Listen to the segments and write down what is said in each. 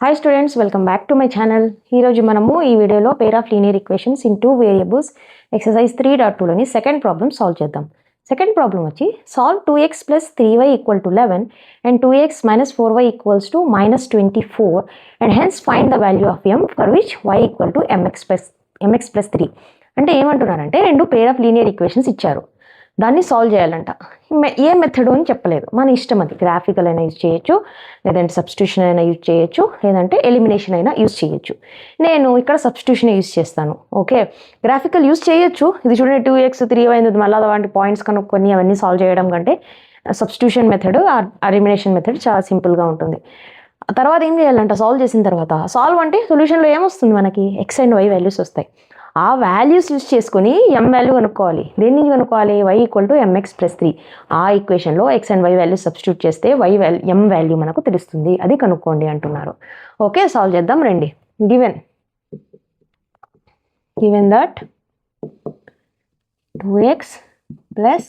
Hi students, welcome back to my channel. ఈ రోజు మనము ఈ వీడియోలో pair of linear equations in two variables exercise 3.2 లోని సెకండ్ ప్రాబ్లమ్ సాల్వ్ చేద్దాం. సెకండ్ ప్రాబ్లమ్ వచ్చి solve 2x plus 3y equal to 11 and 2x minus 4y equals to minus 24 and hence find the value of m for which y equal to mx plus 3. అంటే ఏమంటున్నారంటే రెండు pair of linear equations ఇచ్చారు. దాన్ని solve చేయాలంట. ఏ method అని చెప్పలేదు, మన ఇష్టం. అది గ్రాఫికల్ అయినా యూజ్ చేయొచ్చు, లేదంటే సబ్స్టిట్యూషన్ అయినా యూజ్ చేయొచ్చు, లేదంటే ఎలిమినేషన్ అయినా యూజ్ చేయొచ్చు. నేను ఇక్కడ సబ్స్టిట్యూషన్ యూజ్ చేస్తాను. ఓకే, గ్రాఫికల్ యూజ్ చేయొచ్చు. ఇది చూడండి 2x 3y అయింది, మళ్ళీ అలాంటి పాయింట్స్ కనుక్కొని అవన్నీ సాల్వ్ చేయడం కంటే సబ్స్టిట్యూషన్ మెథడ్ ఎలిమినేషన్ మెథడ్ చాలా సింపుల్గా ఉంటుంది. తర్వాత ఏం చేయాలంట, సాల్వ్ చేసిన తర్వాత సాల్వ్ అంటే సొల్యూషన్లో ఏమొస్తుంది మనకి, ఎక్స్ అండ్ వై వాల్యూస్ వస్తాయి. ఆ వాల్యూస్ యూజ్ చేసుకుని ఎం వాల్యూ కనుక్కోవాలి. దేన్ని కనుక్కోవాలి, y equal to mx plus 3. ఆ ఈక్వేషన్లో X and why values substitute చేస్తే ఎం వాల్యూ మనకు తెలుస్తుంది. అది కనుక్కోండి అంటున్నారు. ఓకే, సాల్వ్ చేద్దాం రండి. Given that 2x plus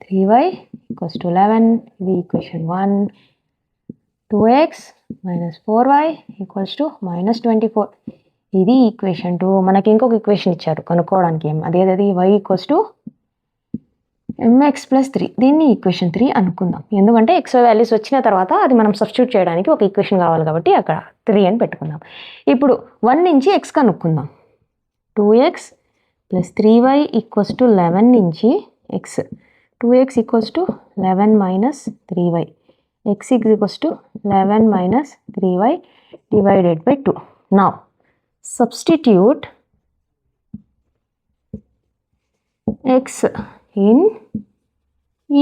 3y equals to 11, ఇది equation 1. 2x minus 4y equals to minus 24, ఇది ఈక్వేషన్ 2. మనకి ఇంకొక ఈక్వేషన్ ఇచ్చారు కనుక్కోవడానికి, అదేది y equals to mx plus 3. దీన్ని ఈక్వేషన్ 3 అనుకుందాం, ఎందుకంటే ఎక్స్ వాల్యూస్ వచ్చిన తర్వాత అది మనం సబ్స్టిట్యూట్ చేయడానికి ఒక ఈక్వేషన్ కావాలి కాబట్టి అక్కడ 3 అని పెట్టుకుందాం. ఇప్పుడు 1 నుంచి x కనుక్కుందాం. 2x plus 3y equals to 11 నుంచి x. 2x equals to 11 minus 3y. x equals to 11 minus 3y divided by 2. Now substitute x in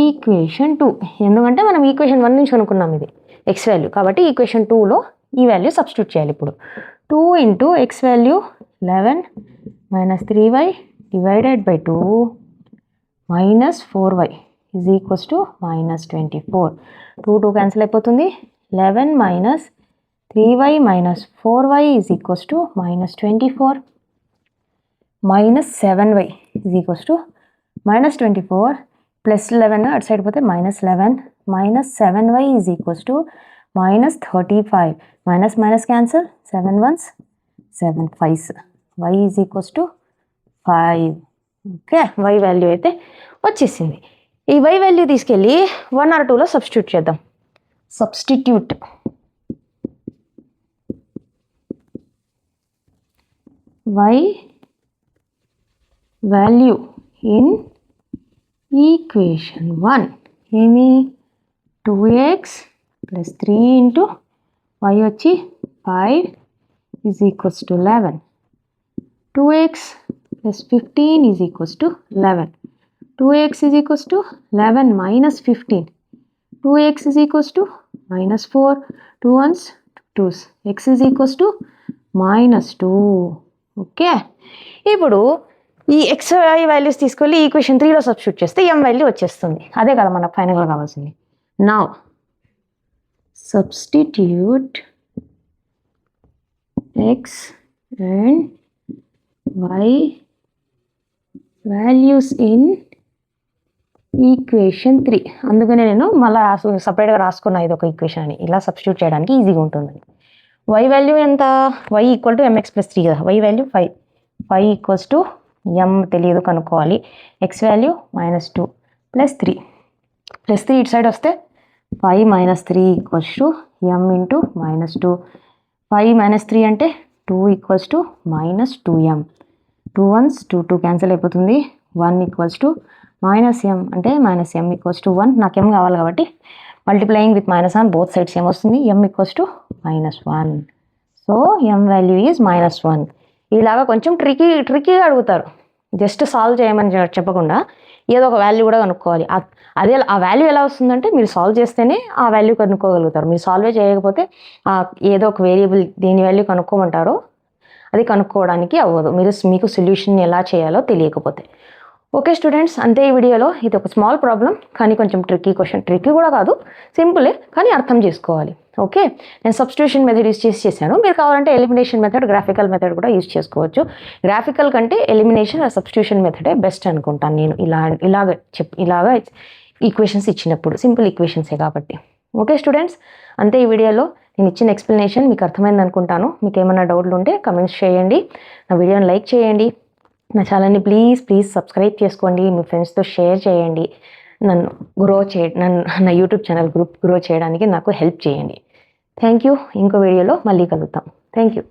equation 2. ఎందుకంటే మనం ఈక్వేషన్ 1 నుంచి అనుకున్నాం ఇది x వాల్యూ, కాబట్టి ఈక్వేషన్ 2లో ఈ వాల్యూ సబ్స్టిట్యూట్ చేయాలి. ఇప్పుడు 2 into x value 11 minus 3y divided by 2 minus 4y is equals to minus 24. 2 cancel అయిపోతుంది. 11 minus 3y minus 4y is equals to minus 24. Minus 7y is equals to minus 24 plus 11 అటు side పోతే minus 11 minus 7y is equals to minus 35. Minus minus cancel, 7 ones 7 5s. y is equals to 5. Okay, y value అయితే వచ్చేసింది. ఈ y value తీసుకెళ్ళి 1 or 2లో substitute చేద్దాం. Substitute y value in equation 1 ఏమి 2x plus 3 into y వచ్చి 5 is equals to 11. 2x plus 15 is equals to 11. 2x is equals to 11 minus 15. 2x is equals to minus 4. 2 ones 2's. x is equals to minus 2. Okay, ఇప్పుడు ఈ x y values తీసుకెళ్ళి equation 3లో substitute చేస్తే ఎం value వచ్చేస్తుంది. అదే కదా మనకు ఫైనల్గా కావాల్సింది. Now substitute x and why values in equation 3. అందుకనే నేను మళ్ళీ సపరేట్గా రాసుకున్నా ఇది ఒక ఈక్వేషన్ అని, ఇలా సబ్స్టిట్యూట్ చేయడానికి ఈజీగా ఉంటుందని. y వాల్యూ ఎంత, y equal to mx plus 3 కదా, y value 5. 5 equals to m తెలియదు కనుక్కోవాలి. x value minus 2 plus 3. Plus 3 ఇటు సైడ్ వస్తే 5 minus 3 equals to m into minus 2. 5 minus 3 అంటే 2 equals to minus 2m. 2 ones 2 2 cancel అయిపోతుంది. 1 equals to minus m అంటే minus m equals to 1. నాకు m కావాలి కాబట్టి multiplying with minus on both sides ఏమొస్తుంది, m equals to minus 1. So m value is minus 1. ఇలాగా కొంచెం ట్రికీగా అడుగుతారు. జస్ట్ సాల్వ్ చేయమని చెప్పకుండా ఏదో ఒక వాల్యూ కూడా కనుక్కోవాలి. అదే ఆ వాల్యూ ఎలా వస్తుందంటే మీరు సాల్వ్ చేస్తేనే ఆ వాల్యూ కనుక్కోగలుగుతారు. మీరు సాల్వే చేయకపోతే ఏదో ఒక వేరియబుల్ దేని వాల్యూ కనుక్కోమంటారో అది కనుక్కోవడానికి అవ్వదు, మీకు సొల్యూషన్ ఎలా చేయాలో తెలియకపోతే. ఓకే స్టూడెంట్స్, అంతే ఈ వీడియోలో. ఇది ఒక స్మాల్ ప్రాబ్లం, కానీ కొంచెం ట్రిక్కీ క్వశ్చన్. ట్రిక్కీ కూడా కాదు, సింపులే, కానీ అర్థం చేసుకోవాలి. ఓకే, నేను సబ్స్టిట్యూషన్ మెథడ్ యూజ్ చేశాను. మీరు కావాలంటే ఎలిమినేషన్ మెథడ్, గ్రాఫికల్ మెథడ్ కూడా యూజ్ చేసుకోవచ్చు. గ్రాఫికల్ కంటే ఎలిమినేషన్ సబ్స్టిట్యూషన్ మెథడే బెస్ట్ అనుకుంటాను నేను. ఇలాగా ఈక్వేషన్స్ ఇచ్చినప్పుడు సింపుల్ ఈక్వేషన్సే కాబట్టి. ఓకే స్టూడెంట్స్, అంతే ఈ వీడియోలో. నేను ఇచ్చిన ఎక్స్ప్లెనేషన్ మీకు అర్థమైంది అనుకుంటాను. మీకు ఏమైనా డౌట్లు ఉంటే కమెంట్స్ చేయండి, నా వీడియోని లైక్ చేయండి, నా ఛానల్ని ప్లీజ్ సబ్స్క్రైబ్ చేసుకోండి, మీ ఫ్రెండ్స్తో షేర్ చేయండి. నా యూట్యూబ్ ఛానల్ గ్రో చేయడానికి నాకు హెల్ప్ చేయండి. Thank you. ఇంకో వీడియోలో మళ్ళీ కలుద్దాం. Thank you.